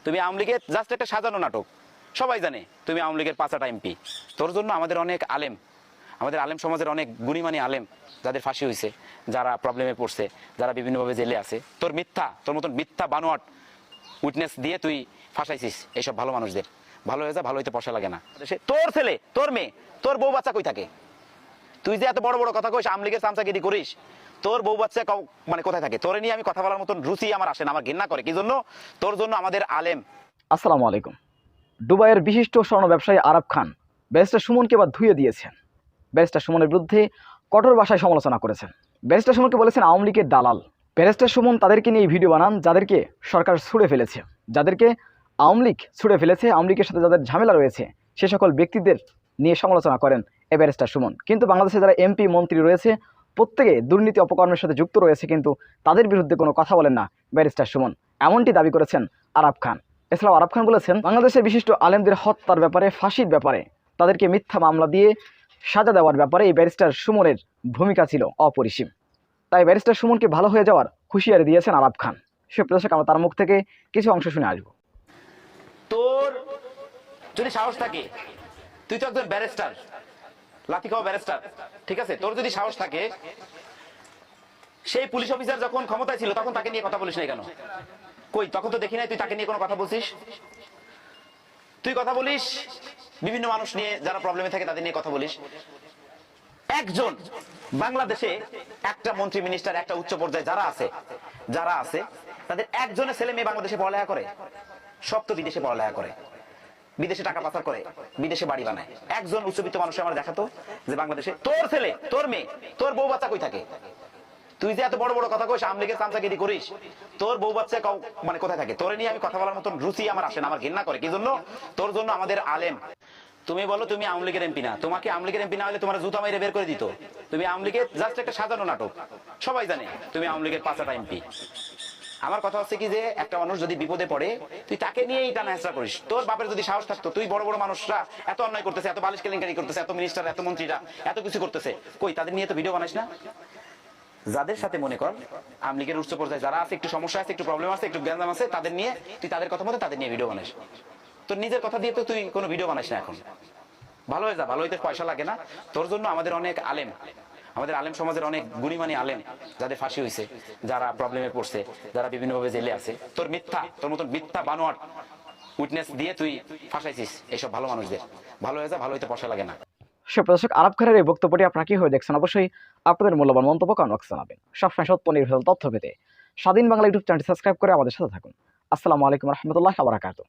তুমি আওয়ামী লীগের জাস্ট একটা সাজানো নাটক। সবাই জানে তুমি আওয়ামী লীগের 5টা এমপি। তোর জন্য আমাদের অনেক আলেম, আমাদের আলেম সমাজের অনেক গুণীমানী আলেম যাদের ফাঁসি হয়েছে, যারা প্রবলেমে পড়ছে, যারা বিভিন্নভাবে জেলে আছে, তোর মতন মিথ্যা বানোয়াট উইটনেস দিয়ে তুই ফাঁসাইছিস এইসব ভালো মানুষদের। ভালো হয়ে যা, ভালো হইতে পয়সা লাগে না। তোর ছেলে, তোর মেয়ে, তোর বউ বাচ্চা কই থাকে? তুই যে এত বড় বড় কথা কইস, আওয়ামী লীগের চামচাগিরি করিস, তোর বউ বাচ্চা মানে কোথায় থাকে? তোরে নিয়ে আমি কথা বলার মতন রুচি আমার আসে না, আমার ঘৃণা করে। কি জন্য? তোর জন্য আমাদের আলেম। আসসালামু আলাইকুম। দুবাইয়ের বিশিষ্ট স্বর্ণ ব্যবসায়ী আরাব খান ব্যারিস্টার সুমনকে এবার ধুয়ে দিয়েছেন। ব্যারিস্টার সুমনের বিরুদ্ধে কঠোর ভাষায় সমালোচনা করেছেন। ব্যারিস্টার সুমনকে বলেছেন আওয়ামী লীগের দালাল। ব্যারিস্টার সুমন তাদেরকে নিয়ে ভিডিও বানান যাদেরকে সরকার ছুড়ে ফেলেছে, যাদেরকে আওয়ামী লীগ ছুড়ে ফেলেছে, আওয়ামী লীগের সাথে যাদের ঝামেলা রয়েছে সে সকল ব্যক্তিদের নিয়ে সমালোচনা করেন এই ব্যারিস্টার সুমন। কিন্তু বাংলাদেশে যারা এমপি মন্ত্রী রয়েছে প্রত্যেকে দুর্নীতি অপকর্মের সাথে যুক্ত রয়েছে, কিন্তু তাদের বিরুদ্ধে কোনো কথা বলেন না ব্যারিস্টার সুমন, এমনটি দাবি করেছেন আরাব খান। এছাড়াও আরাব খান বলেছেন বাংলাদেশের বিশিষ্ট আলেমদের হত্যার ব্যাপারে, ফাঁসির ব্যাপারে, তাদেরকে মিথ্যা মামলা দিয়ে সাজা দেওয়ার ব্যাপারে এই ব্যারিস্টার সুমনের ভূমিকা ছিল অপরিসীম। তাই ব্যারিস্টার সুমনকে ভালো হয়ে যাওয়ার হুঁশিয়ারি দিয়েছেন আরাব খান। সুপ্রিয় দর্শক, আমরা তার মুখ থেকে কিছু অংশ শুনে আসবো। তোর যদি সাহস থাকে, তুই তো একজন ব্যারিস্টার, লাথি খাওয়া ব্যারিস্টার, ঠিক আছে? তোর যদি সাহস থাকে, সেই পুলিশ অফিসার যখন ক্ষমতায় ছিল তখন তাকে নিয়ে কথা বলিস না কেন? কই, তখন তো দেখি নাই তুই তাকে নিয়ে কোনো কথা বলছিস। তুই কথা বলিস বিভিন্ন মানুষ নিয়ে, যারা প্রবলেমে থাকে তাদের নিয়ে কথা বলিস। একজন বাংলাদেশে একটা মন্ত্রী, মিনিস্টার, একটা উচ্চ পর্যায়ে যারা আছে তাদের একজনের ছেলে মেয়ে বাংলাদেশে পড়ালেখা করে? সব তো বিদেশে পড়ালেখা করে, বিদেশে টাকা পাচার করে, বিদেশে বাড়ি বানায়। একজন উচ্চবিত্ত মানুষ আমার দেখাতো যে বাংলাদেশে তোর ছেলে, তোর মেয়ে, তোর বউ বাচ্চা কই থাকে? তুই যে এত বড় বড় কথা কইস, আওয়ামী লীগের চামচাগিরি করিস, তোর বউ বাচ্চা মানে কোথায় থাকে? তোরে নিয়ে আমি কথা বলার মতন রুচি আমার আসে না, আমার ঘৃণা করে। কি জন্য? তোর জন্য আমাদের আলেম। তুমি বলো তুমি আওয়ামী লীগের এমপি না, তোমাকে আওয়ামী লীগের এমপি না হলে তোমার জুতা মাইরে বের করে দিত। তুমি আওয়ামী লীগের জাস্ট একটা সাজানো নাটক। সবাই জানে তুমি আওয়ামী লীগের 5টা এমপি। আমার কথা হচ্ছে কি যে একটা মানুষ যদি বিপদে পড়ে তুই তাকে নিয়েই টানা হেঁচড়া করিস। তোর বাপের যদি সাহস থাকতো, তুই বড় বড় মানুষরা এত অন্যায় করতেছে, এত বালিশ কেলেঙ্কারি করতেছে, এত মিনিস্টার, এত মন্ত্রীরা এত কিছু করতেছে, কই তাদের নিয়ে তো ভিডিও বানাইস না? যাদের সাথে মনে কর আওয়ামী লীগের উচ্চ পর্যায়ে যারা আছে, একটু সমস্যা আছে, একটু প্রবলেম আছে, একটু গ্যাঞ্জাম আছে, তাদের নিয়ে তুই তাদের কথা মতো তাদের নিয়ে ভিডিও বানাইস। তোর নিজের কথা দিয়ে তো তুই কোনো ভিডিও বানাইস না। এখন ভালো হয়ে যা, ভালো হইতে পয়সা লাগে না। তোর জন্য আমাদের অনেক আলেম, আমাদের আলেম সমাজের অনেক গুণীমানী আলেম যাদের ফাঁসি হয়েছে, যারা প্রবলেমে পড়ছে, যারা বিভিন্নভাবে জেলে আছে, তোর মতন মিথ্যা বানোয়াট উইটনেস দিয়ে তুই ফাঁসাইছিস এইসব ভালো মানুষদের। ভালো হয়ে যা, ভালো হইতে পয়সা লাগে না। সুপ্রিয় দর্শক, আরাব খানের এই বক্তব্যটি আপনারা কি হয়ে দেখছেন? অবশ্যই আপনাদের মূল্যবান মন্তব্য কমেন্ট বক্সে জানাবেন। সবসময় সত্য নির্ভেজাল তথ্য পেতে স্বাধীন বাংলা ইউটিউব চ্যানেলটি সাবস্ক্রাইব করে আমাদের সাথে থাকুন। আসসালামু আলাইকুম রহমতুল্লাহ ওয়া বারাকাতুহু।